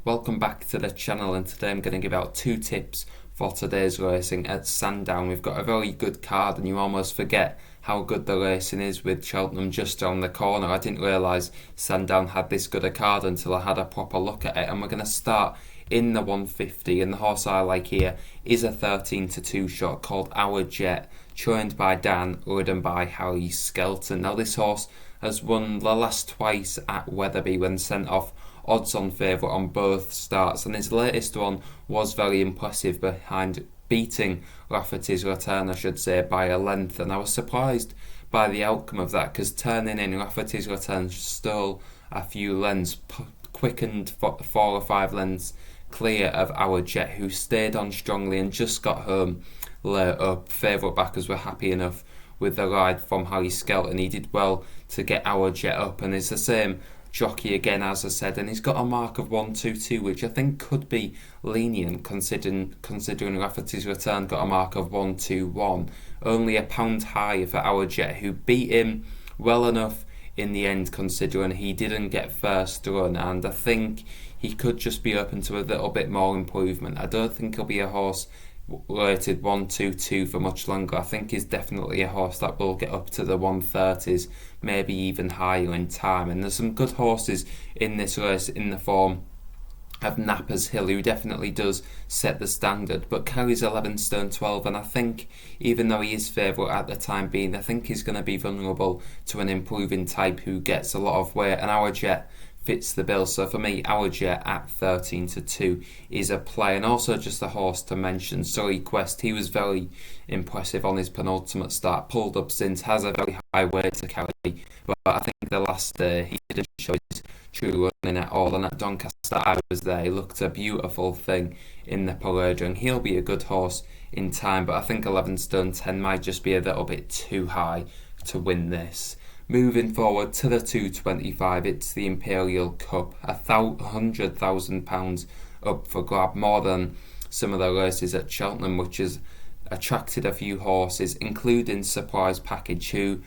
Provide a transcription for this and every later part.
Welcome back to the channel, and today I'm going to give out two tips for today's racing at Sandown. We've got a very good card and you almost forget how good the racing is with Cheltenham just around the corner. I didn't realise Sandown had this good a card until I had a proper look at it, and we're going to start in the 150, and the horse I like here is a 13-2 shot called Our Jet, trained by Dan, ridden by Harry Skelton. Now this horse has won the last twice at Wetherby when sent off odds on favourite on both starts, and his latest one was very impressive behind beating Rafferty's Return, I should say, by a length, and I was surprised by the outcome of that because turning in Rafferty's Return stole a few lengths, quickened 4 or 5 lengths clear of Our Jet, who stayed on strongly and just got home late up. Favourite backers were happy enough with the ride from Harry Skelton. He did well to get Our Jet up, and it's the same jockey again, as I said, and he's got a mark of 122, which I think could be lenient considering Rafferty's Return got a mark of 121. Only a pound higher for Our Jet, who beat him well enough in the end considering he didn't get first run, and I think he could just be open to a little bit more improvement. I don't think he'll be a horse rated 122 for much longer. I think he's definitely a horse that will get up to the 130s, maybe even higher in time. And there's some good horses in this race in the form of Nappers Hill, who definitely does set the standard, but carries 11 stone 12, and I think even though he is favourite at the time being, I think he's going to be vulnerable to an improving type who gets a lot of weight, and Our Jet fits the bill. So for me, Our Jet at 13-2 is a play. And also just a horse to mention, Surrey Quest. He was very impressive on his penultimate start, pulled up since, has a very high weight to carry, but I think the last day he didn't show his true running at all, and at Doncaster I was there, he looked a beautiful thing in the parade, and he'll be a good horse in time, but I think 11 stone 10 might just be a little bit too high to win this. Moving forward to the 225, it's the Imperial Cup, £100,000 up for grab, more than some of the races at Cheltenham, which has attracted a few horses, including Surprise Package, who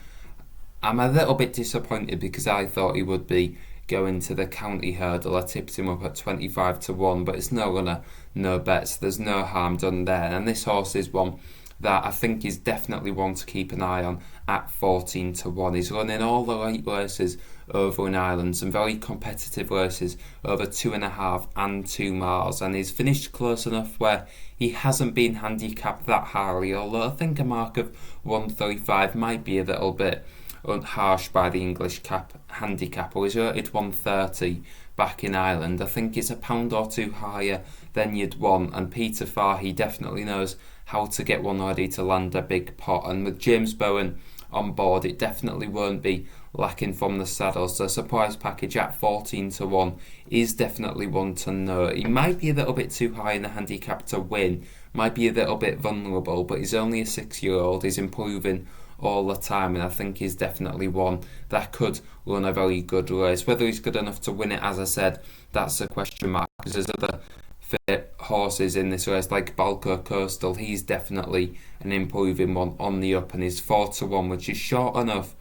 I'm a little bit disappointed because I thought he would be going to the county hurdle. I tipped him up at 25-1, but it's no runner, no bets. There's no harm done there, and this horse is one that I think is definitely one to keep an eye on at 14-1. He's running all the right races over in Ireland, some very competitive races over 2.5 and 2 miles, and he's finished close enough where he hasn't been handicapped that highly, although I think a mark of 135 might be a little bit harsh by the English handicapper. He's rated 130 back in Ireland. I think it's a pound or two higher than you'd want, and Peter Fahey definitely knows how to get one ready to land a big pot, and with James Bowen on board it definitely won't be lacking from the saddle. So Surprise Package at 14-1 is definitely one to know. He might be a little bit too high in the handicap to win, might be a little bit vulnerable, but he's only a 6-year-old, he's improving all the time, and I think he's definitely one that could run a very good race. Whether he's good enough to win it, as I said, that's a question mark, because there's other fit horses in this race like Balco Coastal. He's definitely an improving one on the up, and he's 4-1, which is short enough.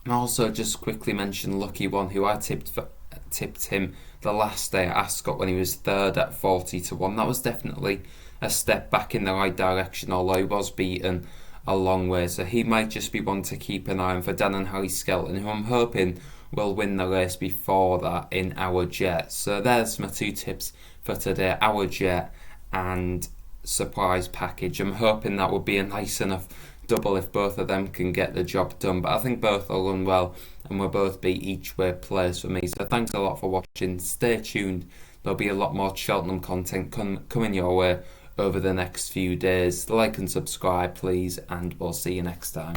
And also just quickly mention Lucky One, who I tipped him the last day at Ascot when he was third at 40-1. That was definitely a step back in the right direction, although he was beaten a long way, so he might just be one to keep an eye on for Dan and Harry Skelton, who I'm hoping will win the race before that in Our Jet. So there's my two tips for today, Our Jet and Surprise Package. I'm hoping that would be a nice enough double if both of them can get the job done, but I think both will run well and will both be each way plays for me. So thanks a lot for watching, stay tuned, there'll be a lot more Cheltenham content coming your way over the next few days. Like and subscribe please, and we'll see you next time.